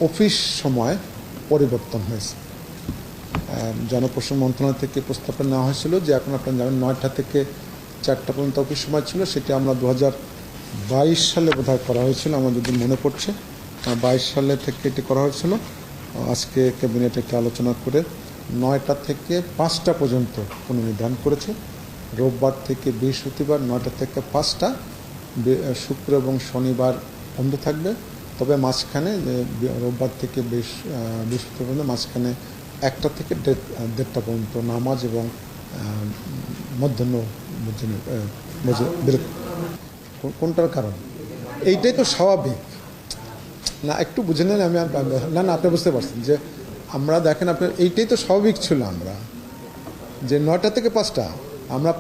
Office সময় পরিবর্তন হয়েছে। জনপ্রশাসন মন্ত্রণালয় থেকে প্রস্তাবটা নেওয়া হয়েছিল যে এখন আপনারা জানেন 9টা থেকে 4টা পর্যন্ত অফিস সময় ছিল, সেটা আমরা 2022 সালে বোধহয় করা হয়েছিল, আমার যদি মনে পড়ছে 22 সালে থেকে এটি করা হয়েছিল। আজকে ক্যাবিনেট একটা আলোচনা করে 9টা থেকে 5টা পর্যন্ত পুনর্নির্ধারণ করেছে। রোববার থেকে বৃহস্পতিবার 9টা থেকে 5টা, শুক্র এবং শনিবার বন্ধ থাকবে। তবে মাঝখানে রোববার থেকে বৃহস্পতিবার পর্যন্ত মাঝখানে 1টা থেকে 1:30টা পর্যন্ত নামাজ এবং মধ্যাহ্ন কোনটার কারণ এইটাই তো স্বাভাবিক না, একটু বুঝে নেন। আমি না আপনি বুঝতে পারছেন যে আমরা দেখেন আপনার এইটাই তো স্বাভাবিক ছিল, আমরা যে 9টা থেকে 5টা আমরা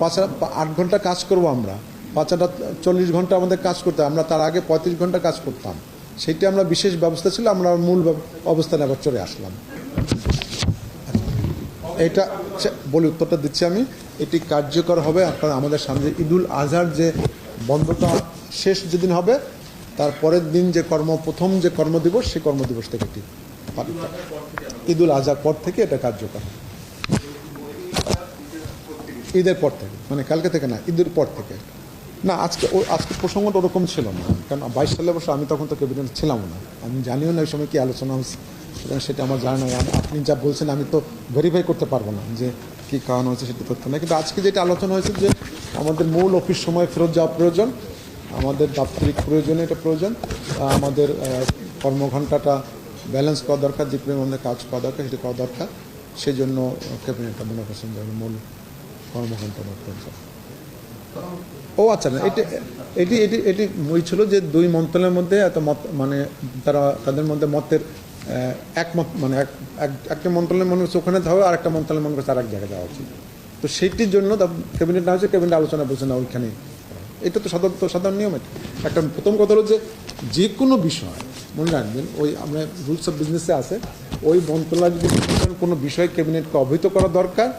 8 ঘন্টা কাজ করব, আমরা 40 ঘন্টা আমাদের কাজ করতে, আমরা তার আগে 35 ঘন্টা কাজ করতাম, সেইটা আমরা বিশেষ ব্যবস্থা ছিল, আমরা মূল অবস্থানে আবার চলে আসলাম। এটা বলি, উত্তরটা দিচ্ছি আমি, এটি কার্যকর হবে আপনার আমাদের সামনে ঈদুল আজহার যে বন্ধটা শেষ যেদিন হবে তার পরের দিন যে প্রথম যে কর্মদিবস, সেই কর্মদিবস থেকে এটি ঈদুল আজহার পর থেকে এটা কার্যকর, ঈদের পর থেকে, মানে কালকে থেকে না, ঈদের পর থেকে না। আজকে প্রসঙ্গটা ওরকম ছিল না, কারণ 22 সালে অবশ্য আমি তখন তো ক্যাবিনেট ছিলাম না, আমি জানিও না ওই সময় কি আলোচনা হয়েছে, সেটা আমার জানা নাই। আপনি যা বলছেন আমি তো ভেরিফাই করতে পারবো না যে কী কারণ হয়েছে, সেটা তথ্য না। কিন্তু আজকে যেটা আলোচনা হয়েছে যে আমাদের মূল অফিস সময় ফেরত যাওয়া প্রয়োজন, আমাদের দাপ্তরিক প্রয়োজনে এটা প্রয়োজন, আমাদের কর্মঘণ্টাটা ব্যালেন্স করা দরকার, যে পরিমাণে কাজ করা দরকার সেটা করা দরকার, সেই জন্য ক্যাবিনেটটা মনে করছেন যে মূল কর্মঘণ্টা প্রয়োজন। ও আচ্ছা, না এটি ছিল যে 2 মন্ত্রণালয়ের মধ্যে এত মত, মানে তাদের মধ্যে মতের একমত, মানে একটা মন্ত্রণালয় মনে হচ্ছে ওখানে হবে, আর একটা মন্ত্রণালয় মনে করছে আর এক জায়গায় যাওয়া উচিত। তো সেইটির জন্য ক্যাবিনেট না হচ্ছে, ক্যাবিনেট আলোচনা বলছে না ওইখানে। এটা তো সাধারণ নিয়ম। একটা প্রথম কথা হলো যে কোনো বিষয় মনে রাখবেন, ওই আমরা রুলস অফ বিজনেসে আছে, ওই মন্ত্রণালয় যদি কোনো বিষয় ক্যাবিনেটকে অবহিত করা দরকার